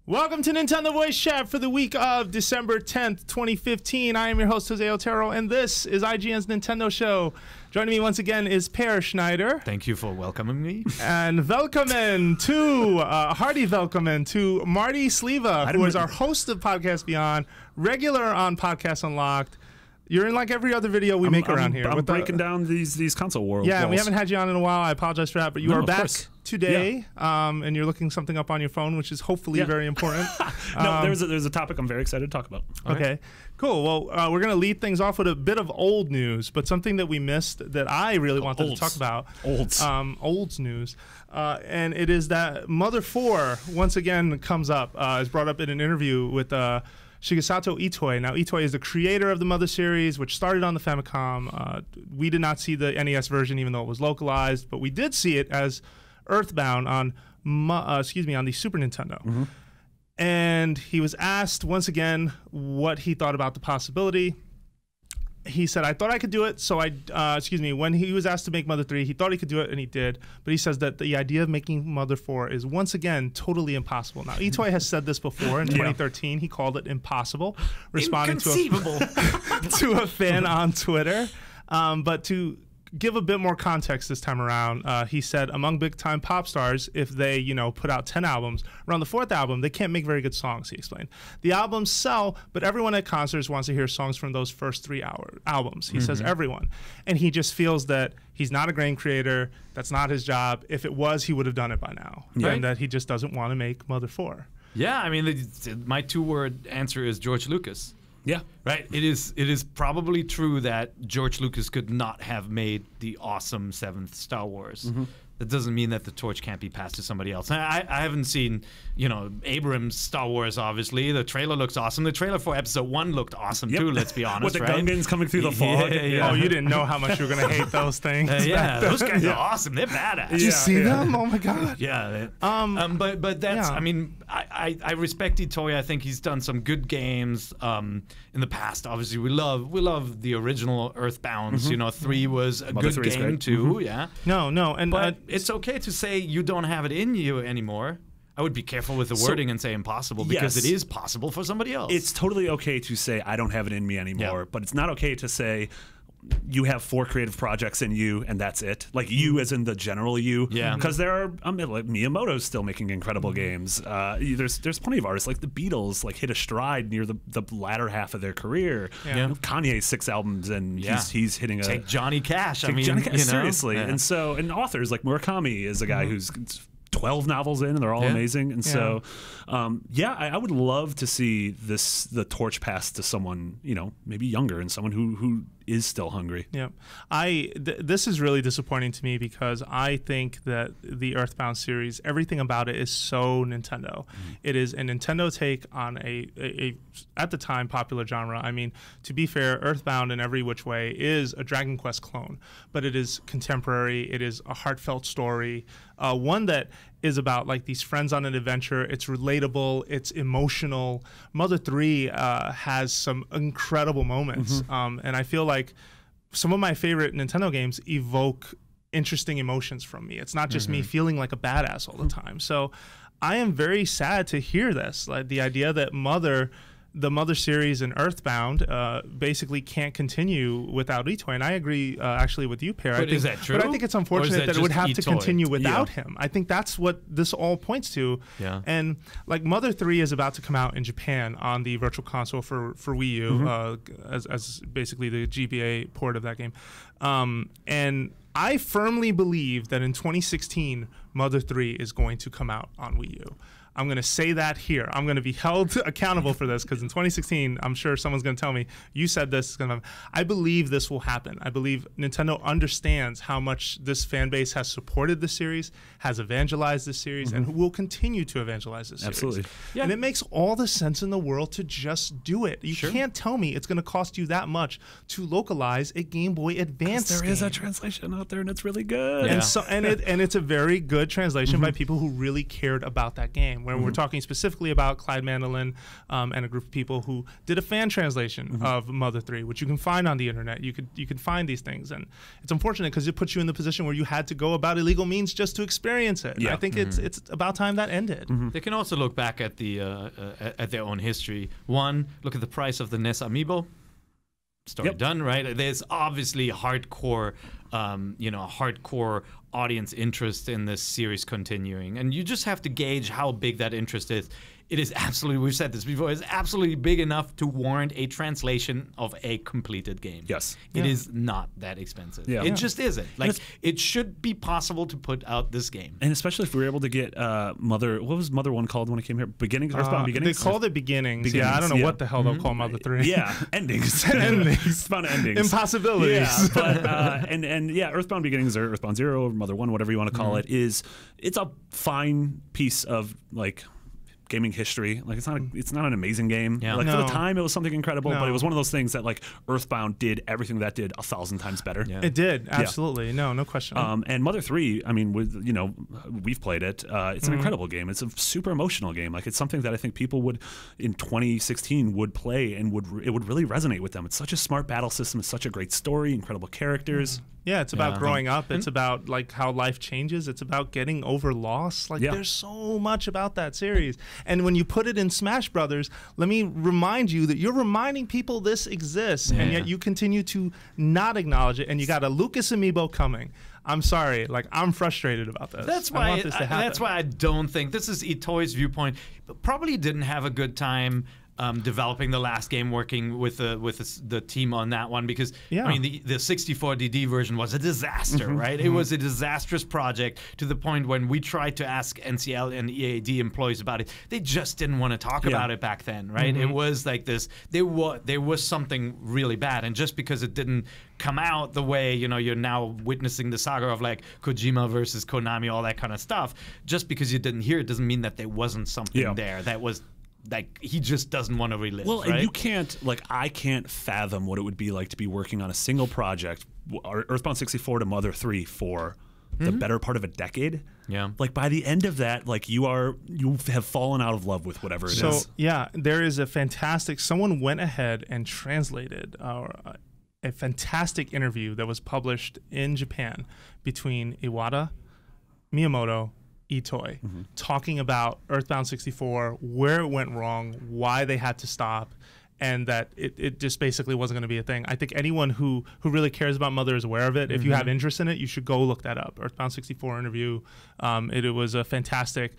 Welcome to Nintendo Voice Chat for the week of December 10th, 2015. I am your host, Jose Otero, and this is IGN's Nintendo Show. Joining me once again is Per Schneider. Thank you for welcoming me. And welcome to, hearty welcome to Marty Sleva, who is our host of Podcast Beyond, regular on Podcast Unlocked. You're in like every other video we make around here. I'm breaking down these console worlds. Yeah, we haven't had you on in a while. I apologize for that, but you are back today, yeah. And you're looking something up on your phone, which is hopefully very important. No, there's a topic I'm very excited to talk about. Okay, cool. Well, we're going to lead things off with a bit of old news, but something that we missed that I really wanted to talk about. Olds news. And it is that Mother 4 once again comes up, is brought up in an interview with Shigesato Itoi. Now, Itoi is the creator of the Mother series, which started on the Famicom. We did not see the NES version, even though it was localized, but we did see it as EarthBound on the Super Nintendo. Mm-hmm. And he was asked once again what he thought about the possibility. He said, I thought I could do it, so when he was asked to make Mother 3, he thought he could do it, and he did. But he says that the idea of making Mother 4 is once again totally impossible. Now, Itoi has said this before in 2013. He called it impossible, responding to a fan on Twitter. But to give a bit more context this time around, he said, among big-time pop stars, if they, put out 10 albums, around the 4th album, they can't make very good songs, he explained. The albums sell, but everyone at concerts wants to hear songs from those first 3 albums. He says everyone. And he just feels that he's not a grain creator. That's not his job. If it was, he would have done it by now. Yeah. And that he just doesn't want to make Mother 4. Yeah, I mean, my two-word answer is George Lucas. Yeah. Right? It is probably true that George Lucas could not have made the awesome 7th Star Wars. Mm-hmm. That doesn't mean that the torch can't be passed to somebody else. I haven't seen, Abrams' Star Wars, obviously. The trailer looks awesome. The trailer for Episode 1 looked awesome, too, let's be honest, with the Gungans coming through the fog. Yeah. Oh, you didn't know how much you were going to hate those things. Those guys are awesome. They're badass. Did you see them? Oh, my God. Yeah. But that's, I mean, I respect Itoi. I think he's done some good games in the past. Obviously, we love the original EarthBounds. Mm-hmm. 3 was a Mother good 3 is game, great. too. Mm-hmm. Yeah. No. But it's okay to say you don't have it in you anymore. I would be careful with the wording and say impossible, because it is possible for somebody else. It's totally okay to say I don't have it in me anymore, but it's not okay to say you have 4 creative projects in you and that's it. Like you as in the general you. Yeah. Because there are like Miyamoto's still making incredible games. There's plenty of artists like the Beatles hit a stride near the latter half of their career. Yeah. Kanye's 6 albums and he's hitting a Take Johnny Cash. Seriously. And authors like Murakami is a guy who's 12 novels in, and they're all amazing. And so, I would love to see the torch passed to someone, maybe younger, and someone who is still hungry. Yeah, this is really disappointing to me, because I think that the EarthBound series, everything about it is so Nintendo. It is a Nintendo take on a at the time popular genre. I mean, to be fair, EarthBound in every which way is a Dragon Quest clone, but it is contemporary. It is a heartfelt story, one that is about these friends on an adventure. It's relatable. It's emotional. Mother 3 has some incredible moments, and I feel like some of my favorite Nintendo games evoke interesting emotions from me. It's not just me feeling like a badass all the time. So I am very sad to hear this, the idea that the Mother series and EarthBound basically can't continue without Itoi. And I agree actually with you, Per. Is that true? But I think it's unfortunate that it would have to continue without him. I think that's what this all points to. Yeah. And Mother 3 is about to come out in Japan on the Virtual Console for Wii U, as basically the GBA port of that game. And I firmly believe that in 2016, Mother 3 is going to come out on Wii U. I'm going to say that here. I'm going to be held accountable for this, because in 2016, I'm sure someone's going to tell me, you said this is going to happen. I believe this will happen. I believe Nintendo understands how much this fan base has supported the series, has evangelized this series, and will continue to evangelize this series. Absolutely. Yeah. And it makes all the sense in the world to just do it. You can't tell me it's going to cost you that much to localize a Game Boy Advance game. There is a translation out there, and it's really good. Yeah. And it's a very good translation by people who really cared about that game. translation, where we're talking specifically about Clyde Mandolin and a group of people who did a fan translation of Mother 3, which you can find on the internet. You could find these things, and it's unfortunate because it puts you in the position where you had to go about illegal means just to experience it. Yeah. I think it's about time that ended. They can also look back at the at their own history. One, look at the price of the NES Amiibo. Story done, right? There's obviously hardcore, hardcore audience interest in this series continuing, and you just have to gauge how big that interest is. It is absolutely, we've said this before, it's absolutely big enough to warrant a translation of a completed game. Yes. It is not that expensive. Yeah. It just isn't. Like, it should be possible to put out this game. And especially if we were able to get Mother, what was Mother 1 called when it came here? Beginnings? EarthBound Beginnings? They called it Beginnings. Yeah, I don't know what the hell they'll call Mother 3. Yeah, endings. Endings. It's about endings. Impossibilities. Yeah, but, EarthBound Beginnings or EarthBound 0 or Mother 1, whatever you want to call it, it's a fine piece of, like, gaming history. Like, it's not an amazing game. Yeah. Like, for the time, it was something incredible, No. but it was one of those things that, like, EarthBound did everything that did 1,000 times better. Yeah. It did, absolutely. No question. And Mother 3, I mean, we've played it. It's an incredible game. It's a super emotional game. Like, it's something that I think people would, in 2016, would play and it would really resonate with them. It's such a smart battle system. It's such a great story, incredible characters. Yeah, it's about growing up. It's about like how life changes. It's about getting over loss. Like there's so much about that series. And when you put it in Smash Brothers, let me remind you that you're reminding people this exists, and yet you continue to not acknowledge it. And you got a Lucas amiibo coming. I'm sorry, like I'm frustrated about this. That's I why. want this to happen. That's why I don't think this is Itoi's viewpoint. But probably didn't have a good time developing the last game, working with the team on that one, because I mean the 64DD version was a disaster, right? It was a disastrous project to the point when we tried to ask NCL and EAD employees about it, they just didn't want to talk about it back then, right? It was like this. There was something really bad, and just because it didn't come out the way you're now witnessing the saga of like Kojima versus Konami, all that kind of stuff, just because you didn't hear it doesn't mean that there wasn't something there that was. Like, he just doesn't want to relive. Well, right? and you can't, like, I can't fathom what it would be like to be working on a single project, EarthBound 64 to Mother 3 for the better part of a decade. Yeah. Like, by the end of that, like, you have fallen out of love with whatever it is. So, yeah, there is a fantastic, someone went ahead and translated a fantastic interview that was published in Japan between Iwata, Miyamoto, Itoi, talking about EarthBound 64, where it went wrong, why they had to stop, and that it just basically wasn't going to be a thing. I think anyone who really cares about Mother is aware of it. If you have interest in it, you should go look that up. EarthBound 64 interview. It was a fantastic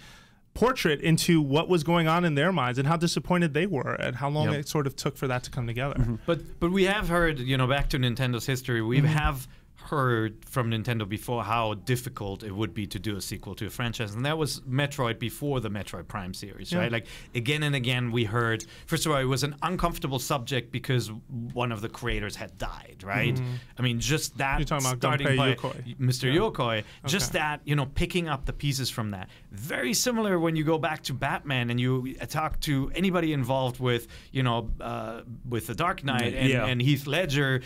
portrait into what was going on in their minds and how disappointed they were and how long it sort of took for that to come together. But we have heard, back to Nintendo's history, we have heard from Nintendo before how difficult it would be to do a sequel to a franchise, and that was Metroid before the Metroid Prime series, right? Like, again and again we heard, first of all, it was an uncomfortable subject because one of the creators had died, right? I mean, just that. You're talking about starting by Yokoi. Mr. Yokoi, just that, picking up the pieces from that. Very similar when you go back to Batman and you talk to anybody involved with, with The Dark Knight and Heath Ledger.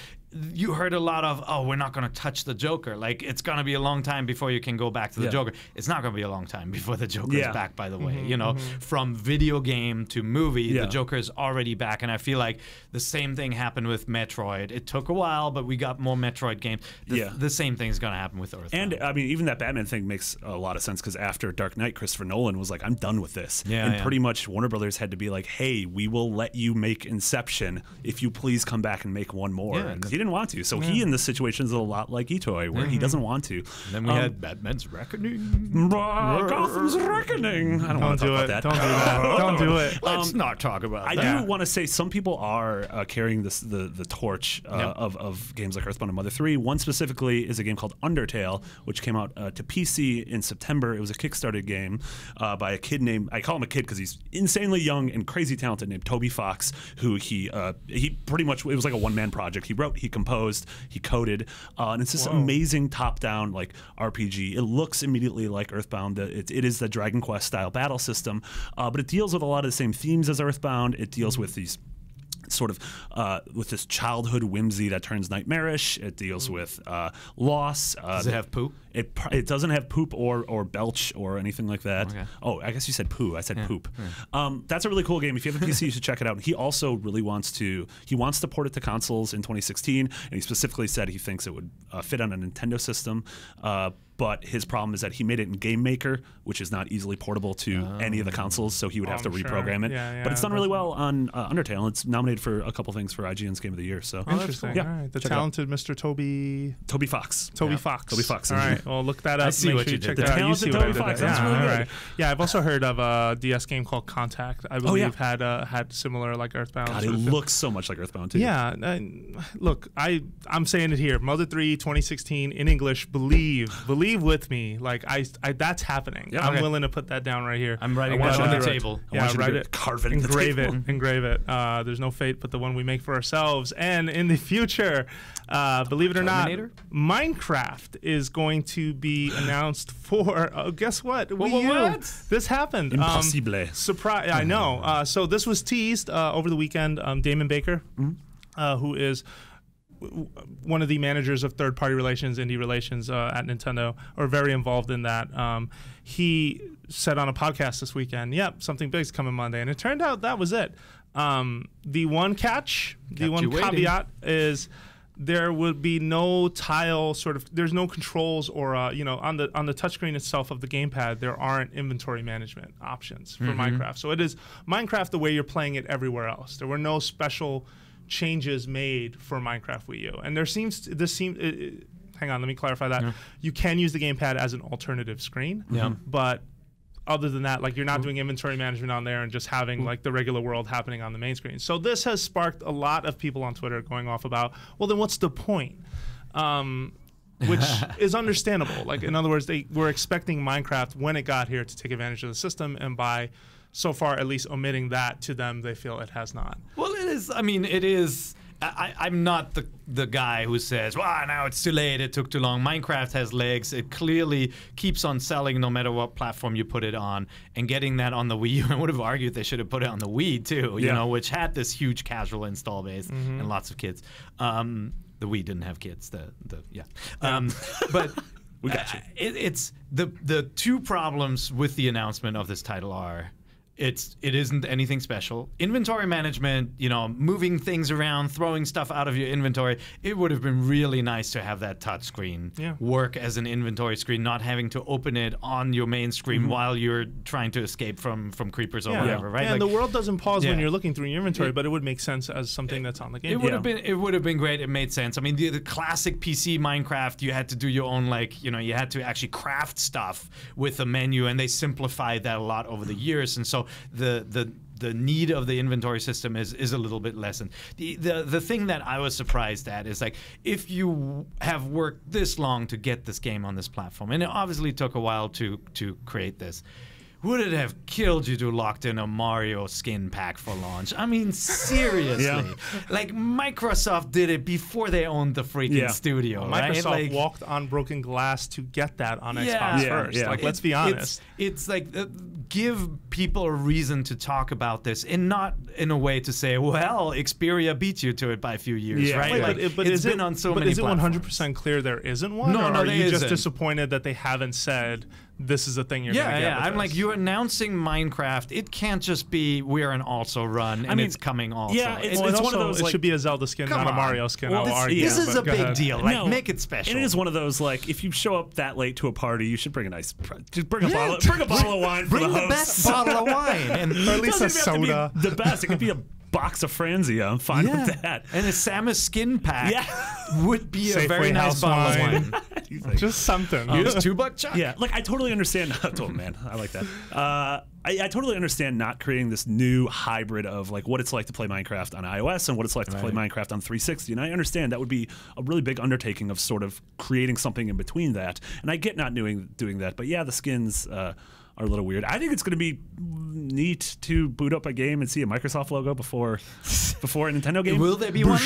You heard a lot of, we're not going to touch the Joker. Like, it's going to be a long time before you can go back to the Joker. It's not going to be a long time before the Joker is back, by the way. From video game to movie, the Joker is already back. And I feel like the same thing happened with Metroid. It took a while, but we got more Metroid games. The same thing is going to happen with EarthBound. And, I mean, even that Batman thing makes a lot of sense because after Dark Knight, Christopher Nolan was like, I'm done with this. And pretty much Warner Brothers had to be like, hey, we will let you make Inception if you please come back and make one more. Because he didn't want to. So he in this situation is a lot like Itoi, where he doesn't want to. And then we had Batman's Reckoning. Gotham's Reckoning. I don't want to talk about that. Don't do that. Don't do it. Let's not talk about that. I do want to say some people are carrying the torch of games like EarthBound and Mother 3. One specifically is a game called Undertale, which came out to PC in September. It was a Kickstarter game by a kid named, I call him a kid because he's insanely young and crazy talented, named Toby Fox, who he pretty much, it was like a one-man project. He wrote, he composed, he coded, and it's this amazing top-down like RPG. It looks immediately like EarthBound. It is the Dragon Quest style battle system, but it deals with a lot of the same themes as EarthBound. It deals with these sort of with this childhood whimsy that turns nightmarish. It deals with loss. Does it have poo? It doesn't have poop or belch or anything like that. Okay. Oh, I guess you said poo. I said poop. That's a really cool game. If you have a PC, you should check it out. He also really wants to port it to consoles in 2016, and he specifically said he thinks it would fit on a Nintendo system. But his problem is that he made it in Game Maker, which is not easily portable to any of the consoles, so he would have to reprogram it. Yeah, but it's done really well on Undertale, and it's nominated for a couple things for IGN's Game of the Year. So interesting. Cool. Yeah, all right. The talented Mr. Toby Fox. Toby Fox. Toby Fox. All right. Well, look that up. I see Make what sure you did check there. that out. The You see talented what I Toby did Fox. there. That's really good. Right. Yeah, I've also heard of a DS game called Contact. I believe had similar like EarthBound. God, it looks so much like EarthBound too. Yeah, look, I'm saying it here. Mother 3 2016 in English. Believe with me. Like I that's happening. Yeah, I'm willing to put that down right here. I'm writing that on the table. Yeah, write it. Carve it. Engrave it. Engrave it. There's no fate but the one we make for ourselves. And in the future, believe it or not, Minecraft is going to be announced for. Guess what? Wii U. What? This happened. Impossible. Surprise! I know. So this was teased over the weekend. Damon Baker, who is one of the managers of third-party relations, indie relations at Nintendo, or very involved in that. He said on a podcast this weekend, "Yep, something big's coming Monday," and it turned out that was it. The one caveat is there would be no tile there's no controls or on the touchscreen itself of the gamepad there aren't inventory management options for Minecraft. So it is Minecraft the way you're playing it everywhere else. There were no special changes made for Minecraft Wii U. And hang on, let me clarify that. You can use the gamepad as an alternative screen. Yeah. But other than that, like you're not doing inventory management on there and just having like the regular world happening on the main screen. So this has sparked a lot of people on Twitter going off about, well, then what's the point? Which is understandable. Like in other words, they were expecting Minecraft when it got here to take advantage of the system, and by so far at least omitting that to them, they feel it has not. Well, it is. I mean, it is. I'm not the guy who says, well, now it's too late, it took too long. Minecraft has legs. It clearly keeps on selling no matter what platform you put it on. And getting that on the Wii U, I would have argued they should have put it on the Wii too, you know, which had this huge casual install base and lots of kids. The Wii didn't have kids. But we got you. It's the two problems with the announcement of this title are, it isn't anything special. Inventory management, moving things around, throwing stuff out of your inventory. It would have been really nice to have that touch screen work as an inventory screen, not having to open it on your main screen while you're trying to escape from creepers or whatever, right? Yeah, and the world doesn't pause when you're looking through your inventory, but it would make sense as something that's on the game. It would have been great. It made sense. I mean, the classic PC Minecraft, you had to do your own, you had to actually craft stuff with a menu, and they simplified that a lot over the years, and so the need of the inventory system is a little bit lessened. The thing that I was surprised at is, like, if you have worked this long to get this game on this platform, and it obviously took a while to create this, would it have killed you to locked in a Mario skin pack for launch? I mean, seriously. Like, Microsoft did it before they owned the freaking studio, right? Microsoft walked on broken glass to get that on Xbox first. Like, let's be honest. It's like, give people a reason to talk about this, and not in a way to say, well, Xperia beat you to it by a few years, right? But it's been on so many platforms. But is it 100% clear there isn't one? No, or are you just isn't. Disappointed that they haven't said this is a thing you're going to get? I'm like, you're announcing Minecraft. It can't just be we're an also run and it's coming also. Yeah, it's one of those. It should be a Zelda skin, not a Mario skin. Well, I'll argue. This is a big deal. Like, No, make it special. And it is one of those, like, if you show up that late to a party, you should bring a nice, just bring a bottle of wine for the host. Bring the best bottle of wine, and or at least a soda. The best. It could be a box of Franzia. I'm fine with that. And a Samus skin pack would be a Safeway very nice bottle of wine. Just something. Here's $2 Chuck. Yeah, like, I totally understand. Oh man, I like that. I totally understand not creating this new hybrid of, like, what it's like to play Minecraft on iOS and what it's like to play Minecraft on 360. And I understand that would be a really big undertaking of sort of creating something in between that. And I get not doing that. But yeah, the skins are a little weird. I think it's going to be neat to boot up a game and see a Microsoft logo before a Nintendo game. Will there be one?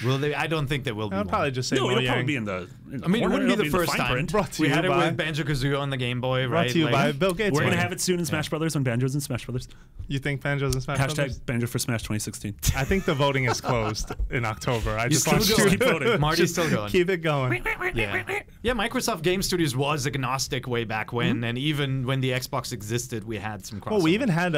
Will they? I don't think there will be. I'll one. probably just say No, it'll probably Mojang. be in the. I mean, it corner, wouldn't be it'll the first fine time. print. Brought to We you had it by- with Banjo-Kazooie on the Game Boy, Brought right? to you Like- by Bill Gates. We're gonna maybe. have it soon in Smash Brothers when Banjo's in Smash Brothers. You think Banjo's and Smash Brothers? Hashtag Banjo for Smash 2016. I think the voting is closed in October. I just still want you going. to Keep voting. Marty's still going. Keep it going. Yeah, Microsoft Game Studios was agnostic way back when, and even when the Xbox existed, we had some crossover. Well, we even had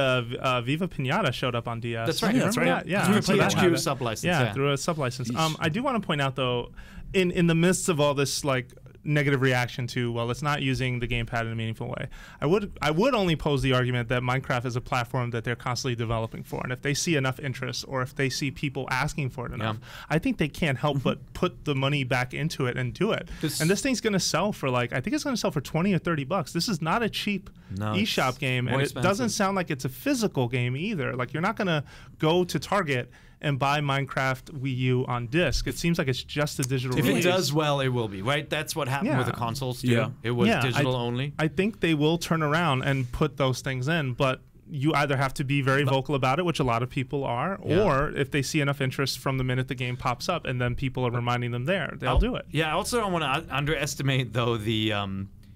Viva Pinata showed up on DS. That's right. Yeah, that's Remember right. that? Yeah, Through so that had THQ it. sublicense. Yeah, through a sublicense. I do want to point out though, in the midst of all this like negative reaction to, well, it's not using the gamepad in a meaningful way. I would only pose the argument that Minecraft is a platform that they're constantly developing for, and if they see enough interest or if they see people asking for it enough, I think they can't help but put the money back into it and do it. And this thing's going to sell for I think it's going to sell for $20 or $30. This is not a cheap eShop game, and it doesn't sound like it's a physical game either. Like you're not going to go to Target and buy Minecraft Wii U on disc. It seems like it's just a digital If release. it does well, it will be, right? That's what happened with the consoles, too. Yeah. It was digital only. I think they will turn around and put those things in, but you either have to be very vocal about it, which a lot of people are, or if they see enough interest from the minute the game pops up and then people are reminding them they'll do it. Yeah, I also don't want to underestimate, though, the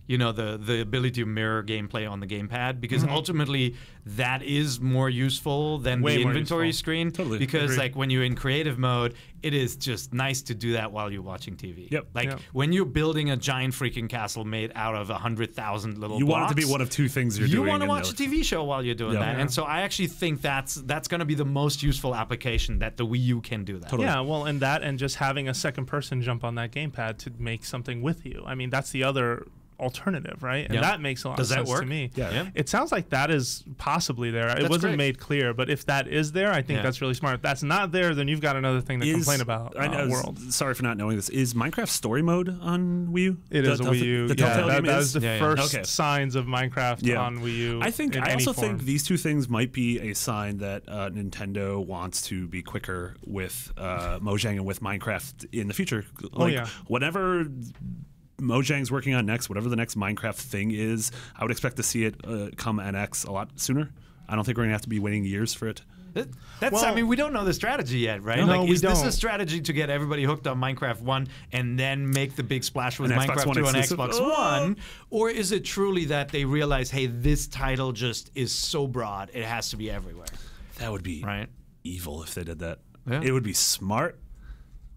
the ability to mirror gameplay on the gamepad, because ultimately that is more useful than Way the more inventory useful. screen. Totally. Because Agreed. like when you're in creative mode, it is just nice to do that while you're watching TV. Yep. Like when you're building a giant freaking castle made out of 100,000 little You blocks, want it to be one of two things you're you doing. want to in watch a the- TV show while you're doing that. And so I actually think that's going to be the most useful application, that the Wii U can do that. Totally. Yeah, well, and just having a second person jump on that gamepad to make something with you. I mean, that's the other alternative, right? And that makes a lot of sense to me. Yeah. It sounds like that is possibly there. It wasn't great. made clear, but if that is there, I think that's really smart. If that's not there, then you've got another thing to complain about. I know, World. Sorry for not knowing this. Is Minecraft Story Mode on Wii U? It is a Wii U. The Telltale game that is? is the first signs of Minecraft on Wii U. I also think these two things might be a sign that Nintendo wants to be quicker with Mojang and with Minecraft in the future. Like, whatever Mojang's working on next, whatever the next Minecraft thing is, I would expect to see it come NX a lot sooner. I don't think we're going to have to be waiting years for it. I mean, we don't know the strategy yet, right? No, is we this don't. a strategy to get everybody hooked on Minecraft 1 and then make the big splash with An Minecraft Xbox 2 One on exclusive? Xbox One? Or is it truly that they realize, hey, this title just is so broad, it has to be everywhere? That would be right? evil if they did that. Yeah. It would be smart.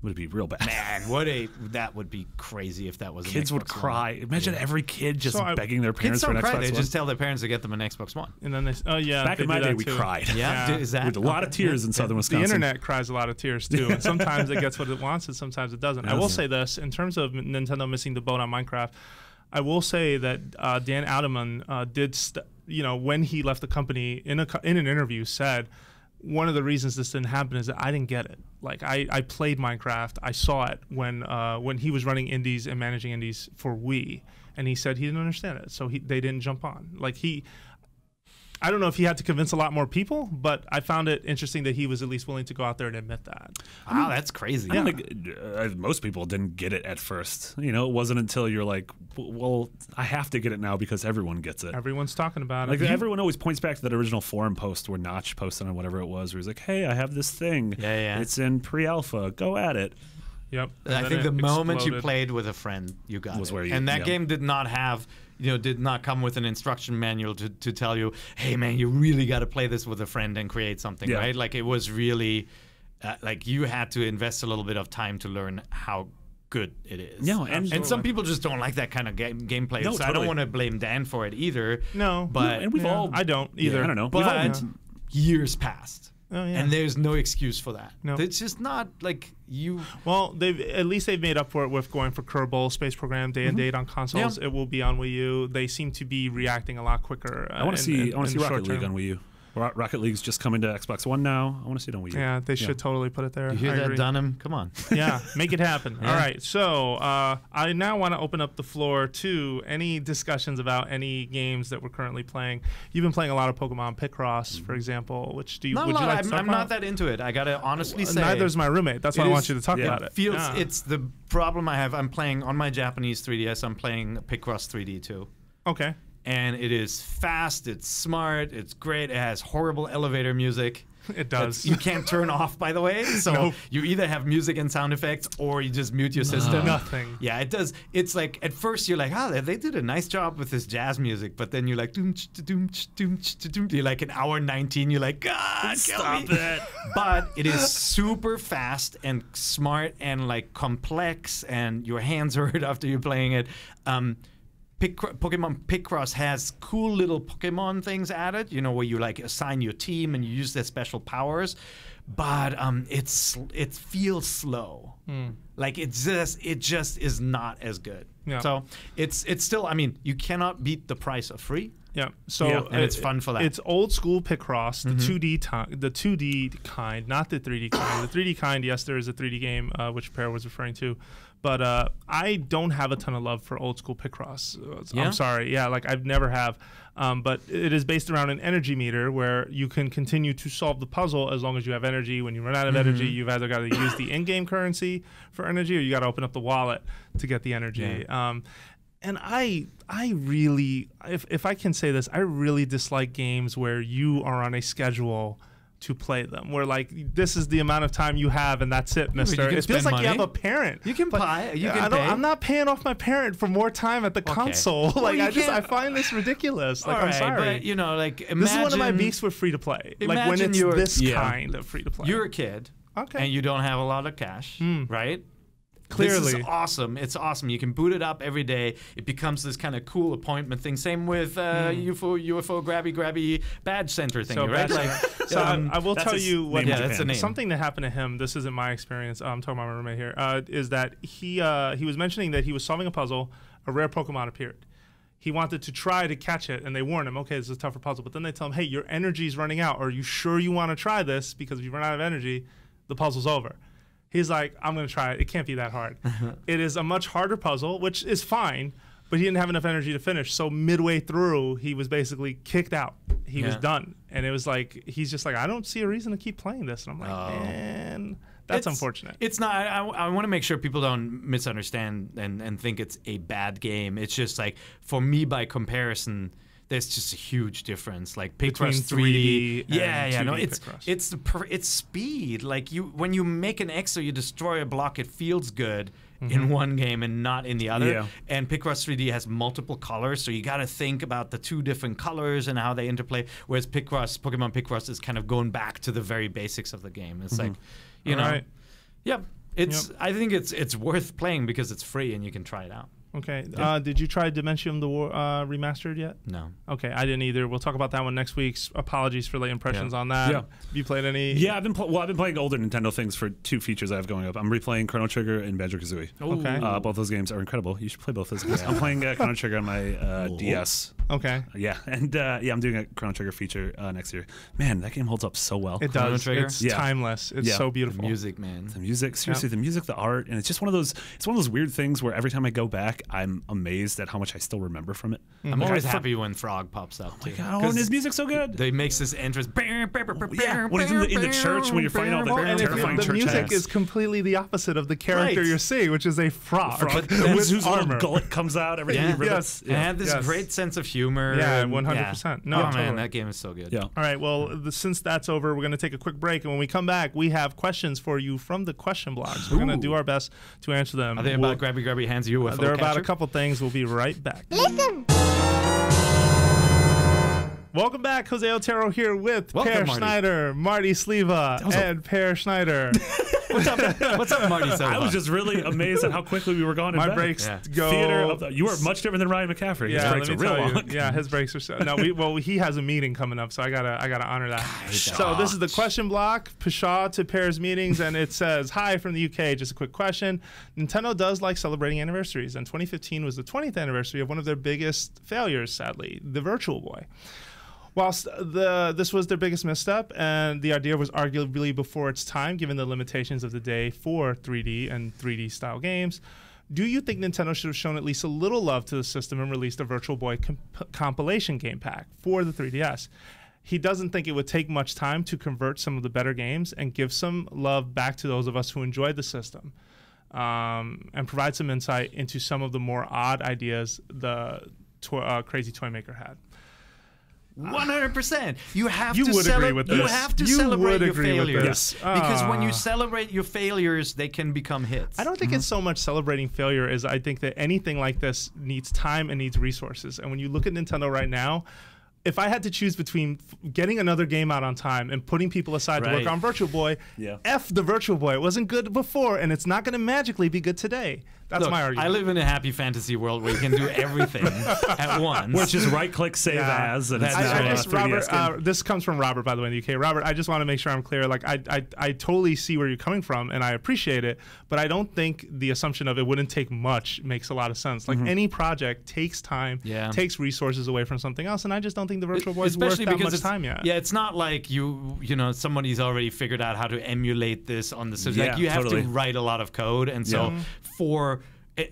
Would be real bad. Man, that would be crazy if that was. Kids an would Xbox cry. One. Imagine every kid just begging their Kids parents for don't an cry. Xbox They One. just tell their parents to get them an Xbox One. And then Back in my day, we cried. Yeah, is that with a lot of tears in southern the Wisconsin? internet cries a lot of tears too, and sometimes it gets what it wants, and sometimes it doesn't. I will say this in terms of Nintendo missing the boat on Minecraft. I will say that Dan Alderman did, when he left the company in an interview, said one of the reasons this didn't happen is that I didn't get it. Like I played Minecraft, I saw it when he was running indies and managing indies for Wii, and he said he didn't understand it, so they didn't jump on. I don't know if he had to convince a lot more people, but I found it interesting that he was at least willing to go out there and admit that. Wow, that's crazy. I don't think most people didn't get it at first. It wasn't until you're like, well, I have to get it now because everyone gets it. Everyone's talking about it. Everyone always points back to that original forum post where Notch posted on whatever it was, where he's like, hey, I have this thing. Yeah. It's in pre-alpha. Go at it. Yep. I think the moment you played with a friend, you got Was it. where you- and that yeah. game did not have, did not come with an instruction manual to tell you, hey man, you really got to play this with a friend and create something, right? Like it was really, you had to invest a little bit of time to learn how good it is. No, and some people just don't like that kind of gameplay. No, so I totally. don't want to blame Dan for it either. No, but and we've all. I don't either. I don't know. But years passed. Oh, yeah. And there's no excuse for that. No. It's just not like you. Well, they've made up for it with going for Kerbal Space Program day and date on consoles. It will be on Wii U. They seem to be reacting a lot quicker. I want to see the Rocket short League term. on Wii U. Rocket League's just coming to Xbox One now. I want to see it on Wii U. Yeah, they should totally put it there. You hear I that, agree. Dunham? Come on. Yeah, make it happen. All right, so I now want to open up the floor to any discussions about any games that we're currently playing. You've been playing a lot of Pokemon Picross, for example. Would you like to talk I'm about? not that into it. I gotta honestly say. Neither's my roommate. That's why I want you to talk about it. It's the problem I have. I'm playing on my Japanese 3DS. I'm playing Picross 3D too. Okay. and it is fast, it's smart, it's great. It has horrible elevator music. It does. You can't turn off, by the way. So Nope. you either have music and sound effects, or you just mute your system. Nothing. Yeah, it does. It's like at first you're like, they did a nice job with this jazz music, but then you're like, doom, doom, doom, doom. You're like an hour 19. You're like, God, Stop kill me. it. But it is super fast and smart and like complex, and your hands hurt after you're playing it. Pokemon Picross has cool little Pokemon things added, you know, where you like assign your team and you use their special powers, but it feels slow. Like it just is not as good. Yeah. So it's still, I mean, you cannot beat the price of free. Yeah, so and it's fun for that. It's old school Picross, the 2D kind, not the 3D kind. The 3D kind, yes, there is a 3D game, which Per was referring to, but I don't have a ton of love for old school Picross. I'm sorry, like I've never have. But it is based around an energy meter where you can continue to solve the puzzle as long as you have energy. When you run out of energy, you've either got to use the in-game currency for energy, or you got to open up the wallet to get the energy. And I really, if I can say this, I really dislike games where you are on a schedule to play them, where like this is the amount of time you have and that's it, mister. It feels like you have a parent. You can pay. I'm not paying off my parent for more time at the console. Well, like I find this ridiculous. Like I'm sorry, but you know, like imagine, this is one of my beefs with free to play. Like when it's this kind of free to play. You're a kid, and you don't have a lot of cash, right? Clearly. This is awesome. It's awesome. You can boot it up every day. It becomes this kind of cool appointment thing. Same with UFO grabby badge center thing, right? So I will tell you what. That's the name. Something that happened to him. This isn't my experience. I'm talking about my roommate here. Is that he was mentioning that he was solving a puzzle. A rare Pokemon appeared. He wanted to try to catch it, and they warned him, okay, this is a tougher puzzle. But then they tell him, hey, your energy's running out. Are you sure you want to try this? Because if you run out of energy, the puzzle's over. He's like, I'm going to try it. It can't be that hard. It is a much harder puzzle, which is fine, but he didn't have enough energy to finish. So midway through, he was basically kicked out. He was done. And it was like, he's just like, I don't see a reason to keep playing this. And I'm like, man, that's unfortunate. It's not, I want to make sure people don't misunderstand and think it's a bad game. It's just like, for me, by comparison, there's just a huge difference. Like Picross 3D, and 2D it's speed. Like when you make an X or you destroy a block, it feels good in one game and not in the other. And Picross 3D has multiple colors, so you got to think about the two different colors and how they interplay. Whereas Pokemon Picross is kind of going back to the very basics of the game. It's like, you know, I think it's worth playing because it's free and you can try it out. Okay. Did you try Dimension the War remastered yet? No. Okay, I didn't either. We'll talk about that one next week. Apologies for late impressions on that. Have you played any? Yeah, I've been playing older Nintendo things for two features I have going up. I'm replaying Chrono Trigger and Banjo-Kazooie. Okay. Both those games are incredible. You should play both those games. I'm playing Chrono Trigger on my DS. Okay. Yeah, and I'm doing a Chrono Trigger feature next year. Man, that game holds up so well. It does. Trigger? It's timeless. It's so beautiful. The music, man. The music, seriously, the music, the art, and it's just one of those weird things where every time I go back, I'm amazed at how much I still remember from it. I'm always happy when Frog pops up. Oh my God, and his music's so good. They makes this entrance. When he's in the church, when you're fighting all the terrifying church the music acts. is completely the opposite of the character you're seeing, which is a frog whose armor. little gullet comes out every time he ribbons. It had this great sense of humor. Yeah, 100%. No, totally. Man, that game is so good. Yeah. All right, well, since that's over, we're going to take a quick break, and when we come back, we have questions for you from the question blogs. We're going to do our best to answer them. Are they about grabby hands UFO They're about catcher? a couple things. We'll be right back. Welcome back. Jose Otero here with Per Schneider, Marty Sleva, and Per Schneider. What's up, Marty? I was just really amazed at how quickly we were gone. My breaks go. You were much different than Ryan McCaffrey. Yeah, his breaks are real long. Yeah, his breaks are so. No, he has a meeting coming up, so I gotta honor that. So this is the question block, Pshaw to Per's meetings, and it says, "Hi from the UK. Just a quick question. Nintendo does like celebrating anniversaries, and 2015 was the 20th anniversary of one of their biggest failures, sadly, the Virtual Boy." Whilst this was their biggest misstep, and the idea was arguably before its time, given the limitations of the day for 3D and 3D style games, do you think Nintendo should have shown at least a little love to the system and released a Virtual Boy compilation game pack for the 3DS? He doesn't think it would take much time to convert some of the better games and give some love back to those of us who enjoyed the system, and provide some insight into some of the more odd ideas Crazy Toy Maker had. 100%. You have You to would agree with this. You have to You celebrate would your agree with failures this. because when you celebrate your failures, they can become hits. I don't think it's so much celebrating failure as I think that anything like this needs time and needs resources. And when you look at Nintendo right now, if I had to choose between getting another game out on time and putting people aside to work on Virtual Boy, F the Virtual Boy. It wasn't good before, and it's not going to magically be good today. That's my argument. I live in a happy fantasy world where you can do everything at once. Which is right-click save as, and it's Robert, this comes from Robert, by the way, in the UK. Robert, I just want to make sure I'm clear. Like, I totally see where you're coming from, and I appreciate it, but I don't think the assumption of it wouldn't take much makes a lot of sense. Like, any project takes time, takes resources away from something else, and I just don't think the Virtual Boy is worth that much time yet. Yeah, it's not like you know, somebody's already figured out how to emulate this on the system. Like, you have to write a lot of code, and so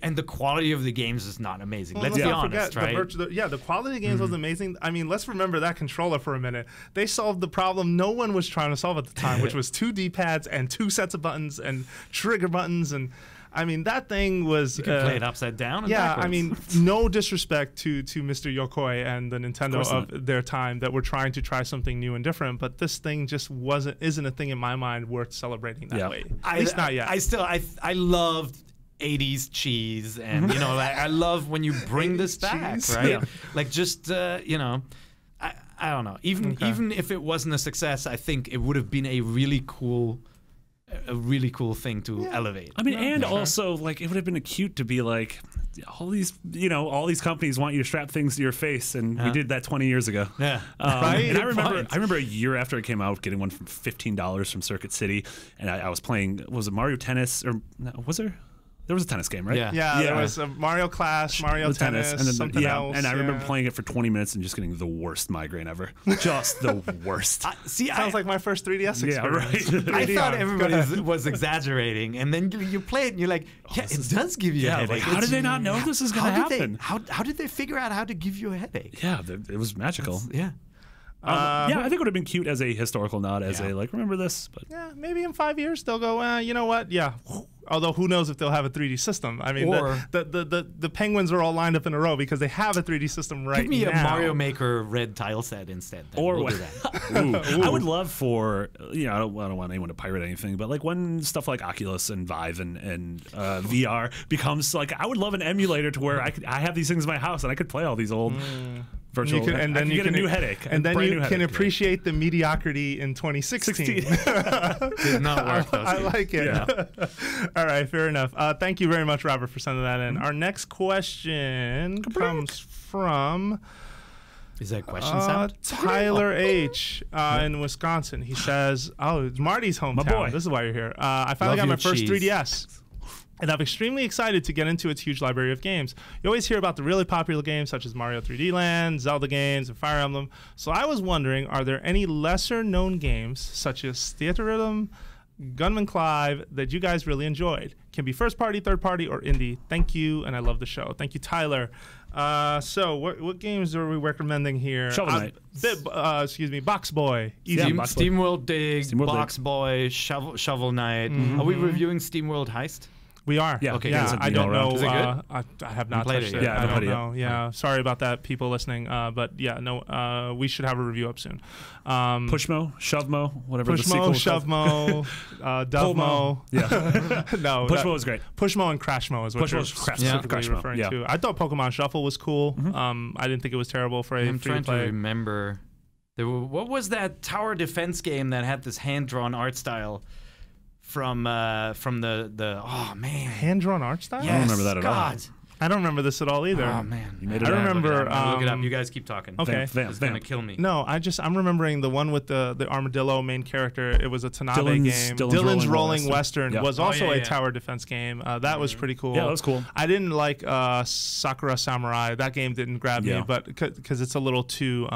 and the quality of the games is not amazing. Let's be honest, right? The quality of the games was amazing. I mean, let's remember that controller for a minute. They solved the problem no one was trying to solve at the time, which was 2 D-pads and 2 sets of buttons and trigger buttons. And I mean, that thing was... You could play it upside down and backwards. I mean, no disrespect to Mr. Yokoi and the Nintendo of their time that were trying to try something new and different, but this thing just isn't a thing in my mind worth celebrating that way. At least not yet. I loved 80s cheese, and you know, I love when you bring this back, right? Like, just you know, I don't know. Even if it wasn't a success, I think it would have been a really cool thing to elevate. I mean, also, like, it would have been cute to be like, all these companies want you to strap things to your face, and we did that 20 years ago. Right. And I remember a year after it came out, getting one for $15 from Circuit City, and I was playing. Was it Mario Tennis, or was there? There was a tennis game, right? Yeah. There was a Mario Clash, Mario Tennis, and then something else. And I remember playing it for 20 minutes and just getting the worst migraine ever. Just the worst. Sounds like my first 3DS experience. Yeah, right. I thought everybody was exaggerating, and then you play it and you're like, it does give you a headache. Like, how did they not know this is going to happen? How did they figure out how to give you a headache? Yeah, it was magical. I think it would have been cute as a historical nod, as a, like, remember this. But yeah, maybe in 5 years they'll go, you know what? Yeah. Although who knows if they'll have a 3D system. I mean, the penguins are all lined up in a row because they have a 3D system right now. Give me a Mario Maker red tile set instead. Or we'll do that. I would love for, I don't want anyone to pirate anything, but like when stuff like Oculus and Vive and VR becomes like, I would love an emulator to where I have these things in my house and I could play all these old virtual. And then you get a new headache. And then you can appreciate the mediocrity in 2016. Did not work. I like it. Yeah. All right, fair enough. Thank you very much, Robert, for sending that in. Our next question comes from... Is that question sound? Tyler H. In Wisconsin. He says, it's Marty's hometown. My boy. This is why you're here. I finally got my first 3DS. And I'm extremely excited to get into its huge library of games. You always hear about the really popular games such as Mario 3D Land, Zelda games, and Fire Emblem. So I was wondering, are there any lesser-known games such as Theater Rhythm, Gunman Clive that you guys really enjoyed? Can be first-party, third-party, or indie. Thank you, and I love the show. Thank you, Tyler. So what games are we recommending here? Shovel Knight. Box Boy. Easy. SteamWorld Dig, Box Boy, Shovel Knight. Are we reviewing SteamWorld Heist? We are. Yeah. Okay. Yeah. I don't know. Is it good? I have not touched it. Yeah, I don't know. Yeah. Sorry about that, people listening. But yeah, no. We should have a review up soon. Pushmo, Shovemo, whatever. Pushmo, Shovemo, Dovemo. Yeah. No. Pushmo was great. Pushmo and Crashmo is what you're specifically referring to. I thought Pokemon Shuffle was cool. I didn't think it was terrible for a free-to-play. I'm trying to remember. What was that tower defense game that had this hand-drawn art style? From the oh man, hand-drawn art style? Yes, I don't remember that at all. I don't remember this at all either. Oh man, you made it. I remember. Look it up. You guys keep talking. Okay, it's gonna kill me. No, I'm remembering the one with the armadillo main character. It was a Tanabe game. Dylan's Rolling Western was also a tower defense game. That was pretty cool. Yeah, that was cool. I didn't like Sakura Samurai. That game didn't grab me, but because it's a little too.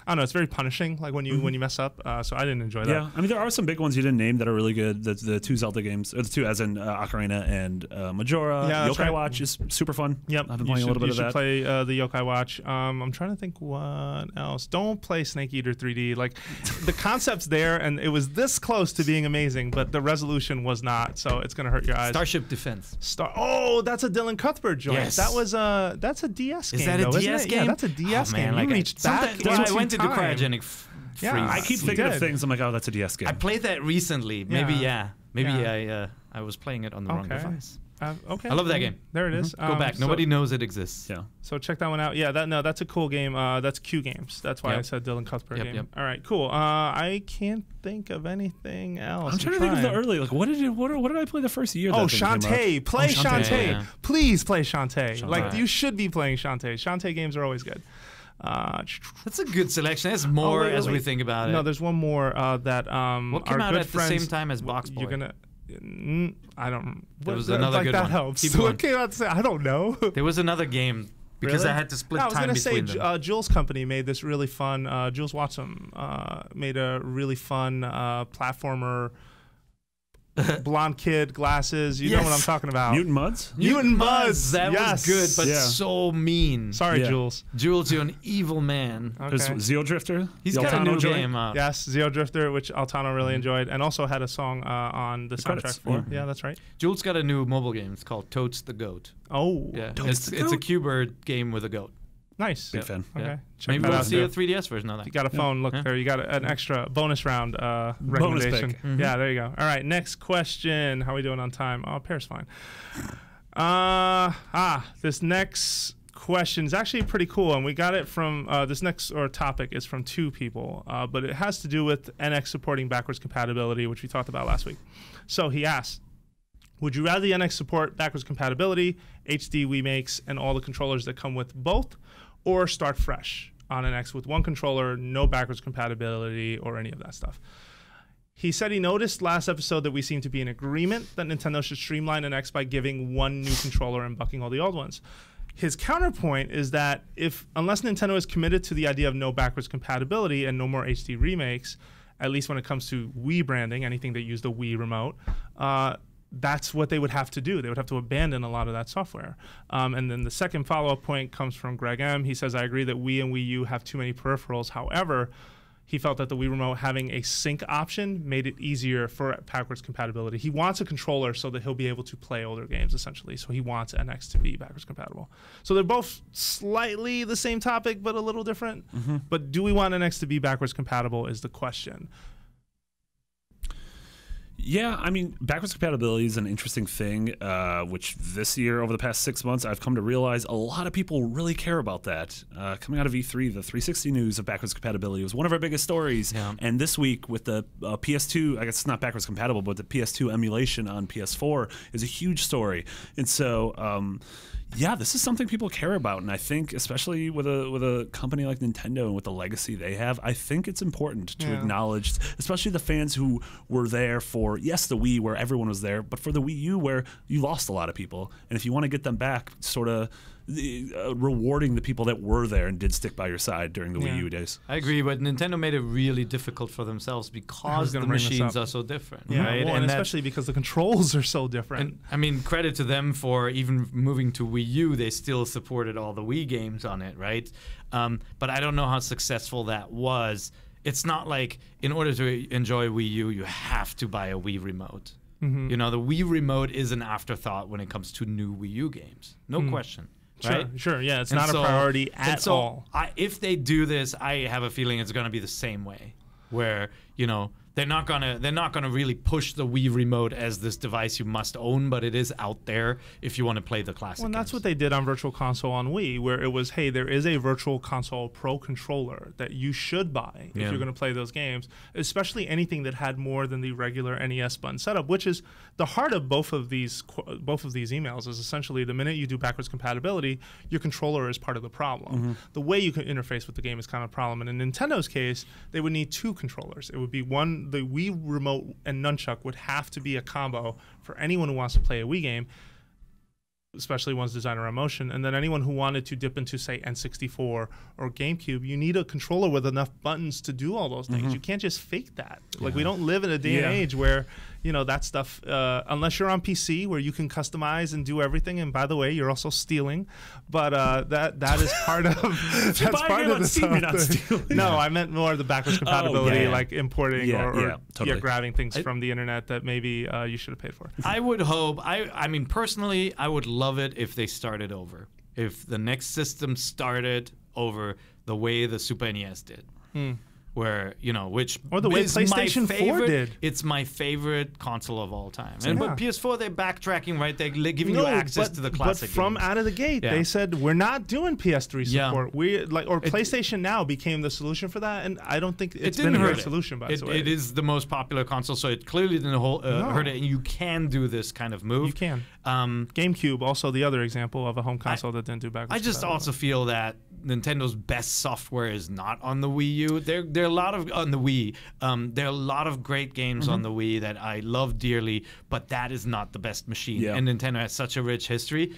I don't know. It's very punishing, like when you mess up. So I didn't enjoy that. Yeah, I mean, there are some big ones you didn't name that are really good. The 2 Zelda games, or the 2 as in Ocarina and Majora. Yeah, Yokai Watch is super fun. Yep, I've been playing a little bit of that. You should play the Yokai Watch. I'm trying to think what else. Don't play Snake Eater 3D. Like, the concept's there, and it was this close to being amazing, but the resolution was not. So it's gonna hurt your eyes. Starship Defense. Oh, that's a Dylan Cuthbert joint. Yes. That's a DS game. Is that a though, DS isn't it? game? Yeah, that's a DS game. Man, You reached back. I went to do time. cryogenic freeze. Yeah, I keep thinking of things. I'm like, oh, that's a DS game. I played that recently. Maybe Maybe Yeah. I was playing it on the wrong device. Okay. I love that game. There it is. Go back. Nobody knows it exists. Yeah. So check that one out. Yeah, that's a cool game. That's Q Games. That's why I said Dylan Cuthbert game. Yep. All right, cool. I can't think of anything else. I'm trying to think of the early. Like, what did I play the first year? Oh, that thing came out? Shantae. Play Shantae. Yeah. Please play Shantae. Shantae. Like, you should be playing Shantae. Shantae games are always good. That's a good selection. There's more as we think about it. No, there's one more that what came our out good at friends, the same time as Box Boy? You're gonna. I don't. There was another like good that one. helps. Keep So going. what came out to say? I don't know. There was another game because Really? I had to split No, I was time gonna say between them. Jules Company made this really fun. Jules Watson made a really fun platformer. Blonde kid, glasses. You know what I'm talking about. Mutant Muds. Mutant Muzz. That Yes. was good, but Yeah. so mean. Sorry, Yeah. Jules. Jules, you're an evil man. There's Okay. Zeo Drifter. He's the got a Altano new joint. game out. Yes, Zeo Drifter, which Altano really enjoyed, and also had a song on the soundtrack credits, for. yeah. Yeah, that's right. Jules got a new mobile game. It's called Totes the Goat. Oh, Yeah, Totes the it's a Goat? Q-Bird game with a goat. nice. Big fan. Okay, Yeah. check Maybe that we'll out. see too. a 3DS version of that. You got a phone. Look Yeah. there. You got an extra bonus round recommendation. pick. Yeah, there you go. All right, next question. How are we doing on time? Oh, Pear's fine. This next question is actually pretty cool, and we got it from this next topic is from 2 people, but it has to do with NX supporting backwards compatibility, which we talked about last week. So he asked, would you rather the NX support backwards compatibility, HD remakes, and all the controllers that come with both, or start fresh on NX with one controller, no backwards compatibility, or any of that stuff? He said he noticed last episode that we seem to be in agreement that Nintendo should streamline NX by giving one new controller and bucking all the old ones. His counterpoint is that unless Nintendo is committed to the idea of no backwards compatibility and no more HD remakes, at least when it comes to Wii branding, anything that used a Wii remote, that's what they would have to do. They would have to abandon a lot of that software. And then the second follow-up point comes from Greg M. He says, I agree that Wii and Wii U have too many peripherals. However, he felt that the Wii Remote having a sync option made it easier for backwards compatibility. He wants a controller so that he'll be able to play older games, essentially. So he wants NX to be backwards compatible. So they're both slightly the same topic, but a little different. Mm-hmm. But do we want NX to be backwards compatible is the question. Yeah, I mean, backwards compatibility is an interesting thing, which this year, over the past 6 months, I've come to realize a lot of people really care about that. Coming out of E3, the 360 news of backwards compatibility was one of our biggest stories. Yeah. And this week, with the PS2, I guess it's not backwards compatible, but the PS2 emulation on PS4 is a huge story. And so, yeah, this is something people care about, and I think, especially with a company like Nintendo and with the legacy they have, I think it's important to acknowledge, especially the fans who were there for, yes, the Wii, where everyone was there, but for the Wii U, where you lost a lot of people, and if you want to get them back, sort of rewarding the people that were there and did stick by your side during the Wii U days. I agree, but Nintendo made it really difficult for themselves because the machines are so different. Yeah, right? well, and especially because the controls are so different. And, I mean, credit to them for even moving to Wii U. They still supported all the Wii games on it, right? But I don't know how successful that was. It's not like in order to enjoy Wii U, you have to buy a Wii remote. Mm-hmm. You know, the Wii remote is an afterthought when it comes to new Wii U games. No question. Right? Sure, yeah, it's not a priority at all. If they do this, I have a feeling it's going to be the same way, where they're not gonna really push the Wii remote as this device you must own, but it is out there if you want to play the classic. Well, and that's what they did on Virtual Console on Wii, where it was, hey, there is a Virtual Console Pro controller that you should buy if you're going to play those games, especially anything that had more than the regular NES button setup, which is the heart of both of these emails. Is essentially the minute you do backwards compatibility, your controller is part of the problem. Mm-hmm. The way you can interface with the game is kind of a problem. And in Nintendo's case, they would need 2 controllers. It would be one. The Wii Remote and Nunchuck would have to be a combo for anyone who wants to play a Wii game. especially ones designed around motion. And then anyone who wanted to dip into, say, N64 or GameCube, you need a controller with enough buttons to do all those things. You can't just fake that. Like, we don't live in a day and age where, you know, that stuff, unless you're on PC where you can customize and do everything. And by the way, you're also stealing. But that is part of that's part of the Steam, you're not stealing. No, I meant more the backwards compatibility, yeah. like importing or totally. grabbing things from the internet that maybe you should have paid for. I would hope. I mean, personally, I would love it if they started over. If the next system started over the way the Super NES did. Where, you know, which or the way is PlayStation my 4 did. It's my favorite console of all time. And but PS4, they're backtracking, right? They're giving you access to the classic. But from out of the gate, they said we're not doing PS3 support. We PlayStation Now became the solution for that, and I don't think it's been a great solution. By the way, it is the most popular console, so it clearly didn't hurt it. And you can do this kind of move. You can. GameCube, also the other example of a home console that didn't do backwards. I just also feel that Nintendo's best software is not on the Wii U. There are a lot of on the Wii. There are a lot of great games on the Wii that I love dearly, but that is not the best machine. Yeah. And Nintendo has such a rich history.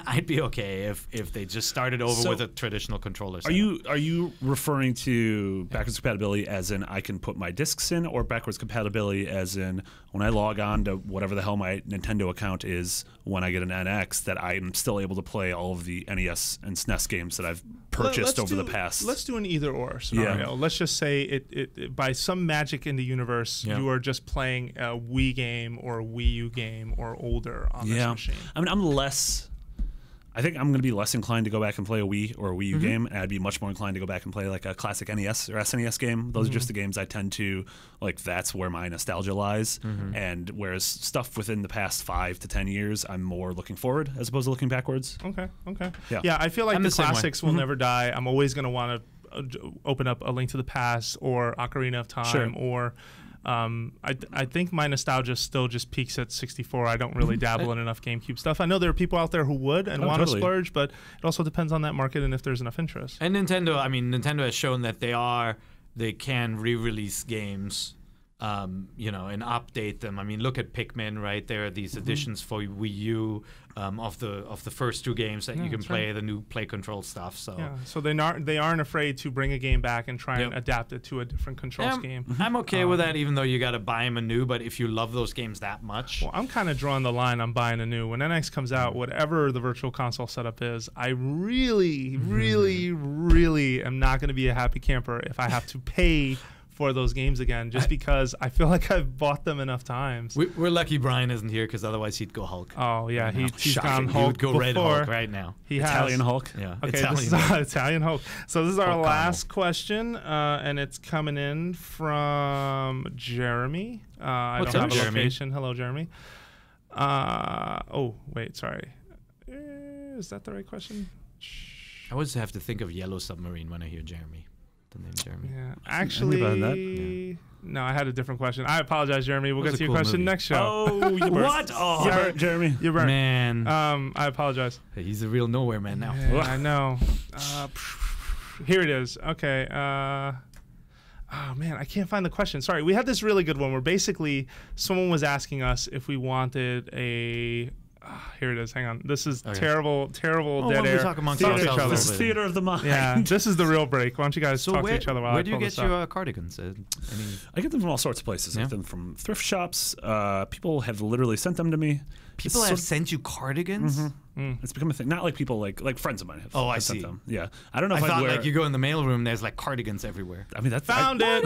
I'd be okay if they just started over with a traditional controller setup. Are you referring to backwards compatibility as in I can put my discs in, or backwards compatibility as in when I log on to whatever the hell my Nintendo account is when I get an NX, that I'm still able to play all of the NES and SNES games that I've purchased over the past? Let's do an either-or scenario. Let's just say it by some magic in the universe, you are just playing a Wii game or a Wii U game or older on this machine. I mean, I think I'm going to be less inclined to go back and play a Wii or a Wii U game, and I'd be much more inclined to go back and play like a classic NES or SNES game. Those are just the games I tend to, like, that's where my nostalgia lies. And whereas stuff within the past 5 to 10 years, I'm more looking forward as opposed to looking backwards. Okay. Yeah, I feel like the classics will never die. I'm always going to want to open up A Link to the Past or Ocarina of Time or... I think my nostalgia still just peaks at 64. I don't really dabble in enough GameCube stuff. I know there are people out there who would and want to splurge, but it also depends on that market and if there's enough interest. And Nintendo has shown that they can re-release games, and update them. I mean, look at Pikmin, right? There are these editions for Wii U of the first 2 games that you can play, the new play control stuff. So they aren't afraid to bring a game back and try and adapt it to a different control scheme. I'm okay with that, even though you got to buy them anew. But if you love those games that much, well, I'm kind of drawing the line on buying anew. When NX comes out, whatever the virtual console setup is, I really, really, really am not going to be a happy camper if I have to pay for those games again, just because I feel like I've bought them enough times. We're lucky Brian isn't here, because otherwise he'd go Hulk. Oh yeah, he's gone Hulk. He would go before. Red Hulk right now. Italian Hulk. Yeah. Okay, this is Italian Hulk. So this is our last question, and it's coming in from Jeremy. I don't have a location. Hello, Jeremy. Oh wait, sorry. Is that the right question? I always have to think of Yellow Submarine when I hear Jeremy. The name Jeremy. Yeah, actually, no, I had a different question. I apologize, Jeremy. We'll get to your question next show. Oh, you what? Oh, Jeremy, you're burnt. Man. I apologize. Hey, he's a real nowhere man now. Yeah, I know. Here it is. Okay. Oh man, I can't find the question. Sorry. We had this really good one where basically someone was asking us if we wanted a. Here it is. Hang on. This is terrible dead air. Talk amongst ourselves. This is theater of the mind. Yeah, this is the real break. Why don't you guys talk to each other while I pull this up? Where do you get your cardigans? I get them from all sorts of places. I get them from thrift shops. People have literally sent them to me. People have sent you cardigans? It's become a thing. Not like people like friends of mine have. Oh, I sent see. them. Yeah, I don't know if I thought wear... like you go in the mailroom, there's like cardigans everywhere. I mean, that's found it.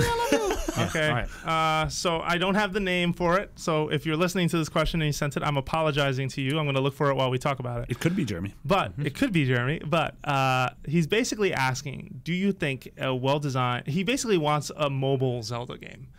Okay. All right. So I don't have the name for it. So if you're listening to this question and you sent it, I'm apologizing to you. I'm going to look for it while we talk about it. It could be Jeremy. But it could be Jeremy. But he's basically asking, do you think a well-designed... He basically wants a mobile Zelda game.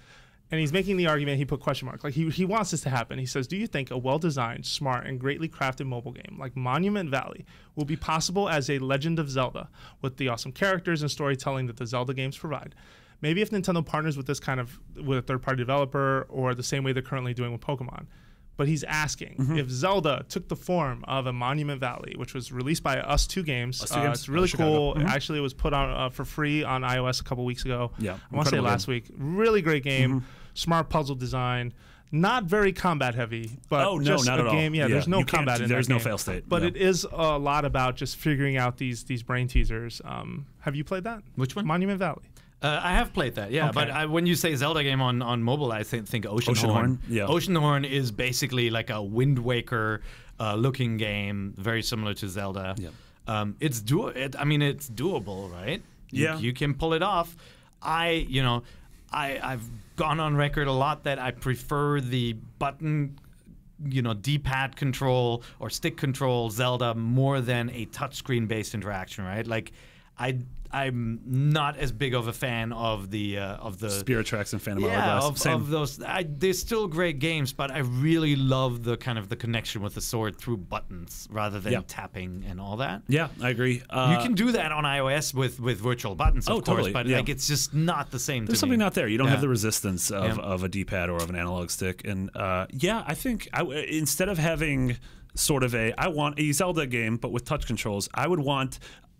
And he's making the argument, he put question marks. Like he wants this to happen. He says, do you think a well-designed, smart, and greatly crafted mobile game like Monument Valley will be possible as a Legend of Zelda with the awesome characters and storytelling that the Zelda games provide? Maybe if Nintendo partners with with a third-party developer, or the same way they're currently doing with Pokemon. But he's asking if Zelda took the form of a Monument Valley, which was released by Us 2 Games. It's really cool. Actually, it was put on for free on iOS a couple weeks ago. Yeah, I want to say last week. Really great game. Smart puzzle design. not very combat heavy, but oh no, just not a at all. game. Yeah, there's no combat in There's that no game. fail state. But no. it is a lot about just figuring out these brain teasers. Have you played that? Which one? Monument Valley. I have played that, yeah. Okay. But when you say Zelda game on mobile, I think Oceanhorn. Yeah. Oceanhorn is basically like a Wind Waker looking game, very similar to Zelda. Yeah. It's doable, right? Yeah. You can pull it off. I've gone on record a lot that I prefer the button, D-pad control or stick control Zelda more than a touchscreen based interaction, right? Like, I'm not as big of a fan of the Spirit Tracks and Phantom Hourglass. of those. They're still great games, but I really love the kind of the connection with the sword through buttons rather than tapping and all that. Yeah, I agree. You can do that on iOS with virtual buttons, of course, totally, but like it's just not the same. There's something not there. You don't have the resistance of a D-pad or of an analog stick. And I think instead of having sort of I want a Zelda game, but with touch controls, I would want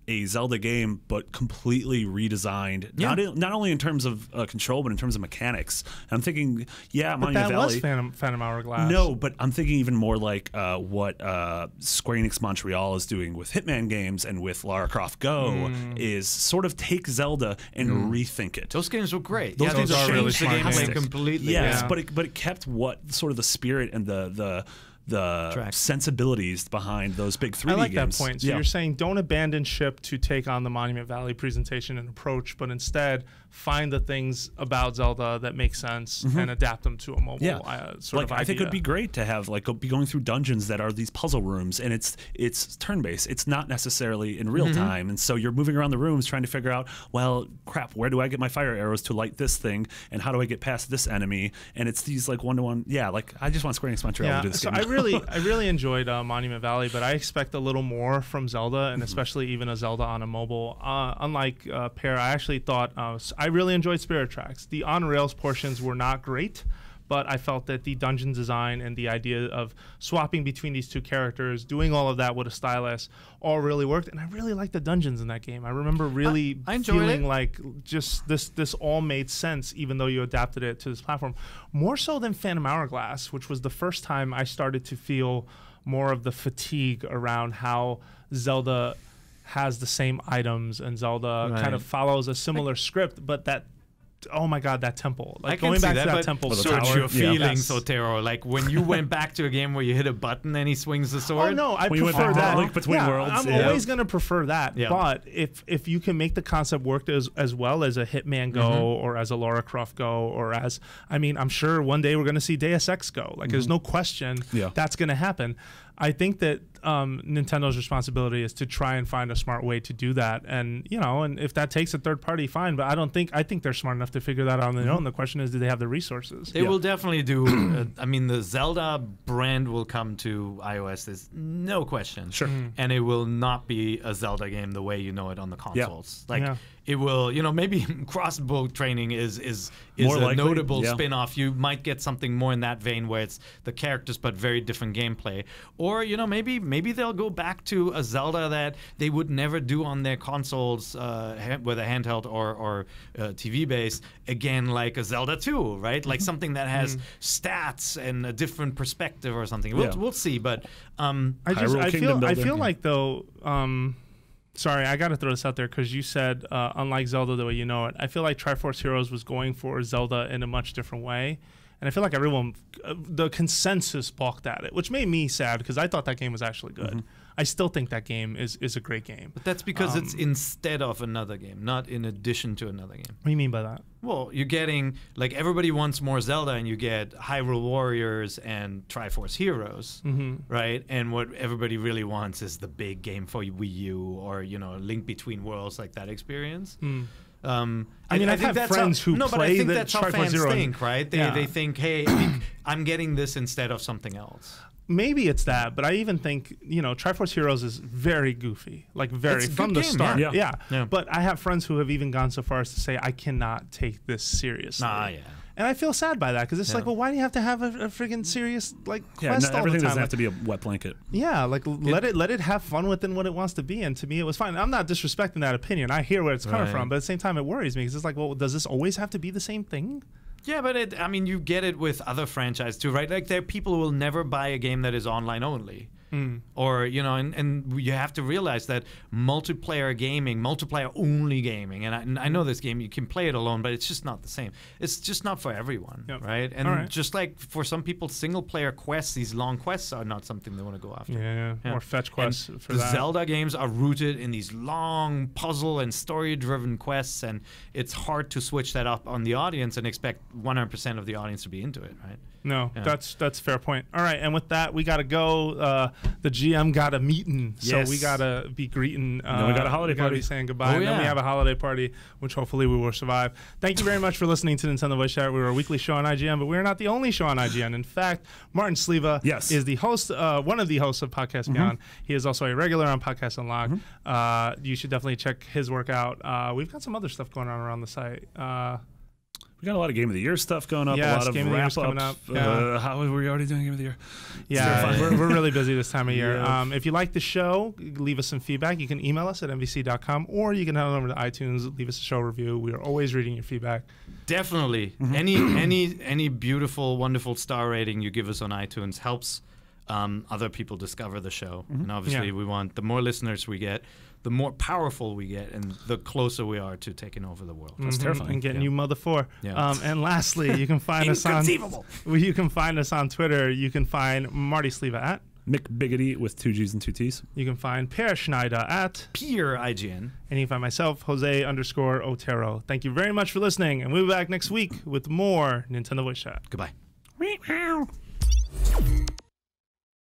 a Zelda game, but completely redesigned. Yeah. Not only in terms of control, but in terms of mechanics. And I'm thinking, But Monument that Valley. was Phantom Hourglass. No, but I'm thinking even more like what Square Enix Montreal is doing with Hitman games and with Lara Croft Go is sort of take Zelda and rethink it. Those games were great. Those games are really changed the gameplay fantastic. completely. Yes, Yeah. but it kept what sort of the spirit and the Tracks. sensibilities behind those big 3D I like games. that point. So you're saying don't abandon ship to take on the Monument Valley presentation and approach, but instead find the things about Zelda that make sense and adapt them to a mobile sort of idea. I think it would be great to have be going through dungeons that are these puzzle rooms, and it's turn-based. It's not necessarily in real time, and so you're moving around the rooms trying to figure out, well, crap, where do I get my fire arrows to light this thing, and how do I get past this enemy? And it's these one-to-one. Yeah, I just want Square Enix Montreal to do this so game. I really enjoyed Monument Valley, but I expect a little more from Zelda, and especially even a Zelda on a mobile. Unlike Pear, I actually thought I really enjoyed Spirit Tracks. The on-rails portions were not great, but I felt that the dungeon design and the idea of swapping between these two characters, doing all of that with a stylus, all really worked. And I really liked the dungeons in that game. I remember really feeling like just this all made sense, even though you adapted it to this platform. More so than Phantom Hourglass, which was the first time I started to feel more of the fatigue around how Zelda has the same items and Zelda kind of follows a similar script, but that, oh my God, that temple. Like going back to that temple. Search your feelings, Yes. Otero. Like when you went back to a game where you hit a button and he swings the sword. Oh no, I When you went prefer back to that. Link Between Worlds, I'm yeah. always gonna prefer that. Yeah. But if you can make the concept work as well as a Hitman Go or as a Lara Croft Go or as, I mean, I'm sure one day we're gonna see Deus Ex Go. Like there's no question that's gonna happen. I think that Nintendo's responsibility is to try and find a smart way to do that, and and if that takes a third party, fine. But I think they're smart enough to figure that out on their own. The question is, do they have the resources? They will definitely do. I mean, the Zelda brand will come to iOS. There's no question. Sure. And it will not be a Zelda game the way you know it on the consoles. Like Yeah. it will. Maybe crossbow training is More a likely, notable yeah. spin-off. You might get something more in that vein where it's the characters but very different gameplay. Or maybe they'll go back to a Zelda that they would never do on their consoles, whether handheld or TV based. Again, like a Zelda 2, right? Like something that has stats and a different perspective or something. We'll see. But I feel like though. Sorry, I got to throw this out there because you said, unlike Zelda the way you know it, I feel like Triforce Heroes was going for Zelda in a much different way. And I feel like everyone, the consensus balked at it, which made me sad because I thought that game was actually good. I still think that game is a great game. But that's because it's instead of another game, not in addition to another game. What do you mean by that? Well, you're getting, like, everybody wants more Zelda, and you get Hyrule Warriors and Triforce Heroes, right? And what everybody really wants is the big game for Wii U or, Link Between Worlds, like that experience. I mean, I've had friends who but I play think the that's how Triforce fans Zero. think, right? They think, hey, I'm getting this instead of something else. Maybe it's that, but I even think, Triforce Heroes is very goofy, like very It's a from good the game, start. yeah. Yeah. But I have friends who have even gone so far as to say, I cannot take this seriously. And I feel sad by that because it's like, well, why do you have to have a friggin' serious quest all everything the time? doesn't have to be a wet blanket. Yeah, let it have fun within what it wants to be, and to me, it was fine. I'm not disrespecting that opinion. I hear where it's coming from, but at the same time, it worries me because it's like, well, does this always have to be the same thing? Yeah, but I mean, you get it with other franchises too, right? Like, there are people who will never buy a game that is online only. Or, you know, and you have to realize that multiplayer gaming, multiplayer only gaming, and I know this game, you can play it alone, but it's just not the same. It's just not for everyone, right? And just like for some people, single player quests, these long quests are not something they want to go after. Yeah. Or fetch quests for the that. Zelda games are rooted in these long puzzle and story-driven quests, and it's hard to switch that up on the audience and expect 100% of the audience to be into it, right? No, that's a fair point. All right, and with that, we got to go. The GM got a meeting, so we got to be greeting. Then we got a holiday party. Be saying goodbye. And then we have a holiday party, which hopefully we will survive. Thank you very much for listening to Nintendo Voice Chat. We're a weekly show on IGN, but we're not the only show on IGN. In fact, Martin Sleva is the host, one of the hosts of Podcast Beyond. He is also a regular on Podcast Unlocked. You should definitely check his work out. We've got some other stuff going on around the site. We got a lot of Game of the Year stuff going up. Yes, a lot of Game of the Year's wrap-ups. coming up. How were we already doing Game of the Year? Yeah, we're really busy this time of year. Yeah. If you like the show, leave us some feedback. You can email us at mvc.com, or you can head over to iTunes, leave us a show review. We are always reading your feedback. Definitely. Any beautiful, wonderful star rating you give us on iTunes helps other people discover the show. And obviously, we want the more listeners we get, the more powerful we get, and the closer we are to taking over the world. That's terrifying. And getting you Mother 4. Yeah. And lastly, you can find us on you can find us on Twitter. You can find Marty Sleva at Mick Biggity with 2 G's and 2 T's. You can find Per Schneider at Peer IGN. And you can find myself, Jose_Otero. Thank you very much for listening, and we'll be back next week with more Nintendo Voice Chat. Goodbye. Meow.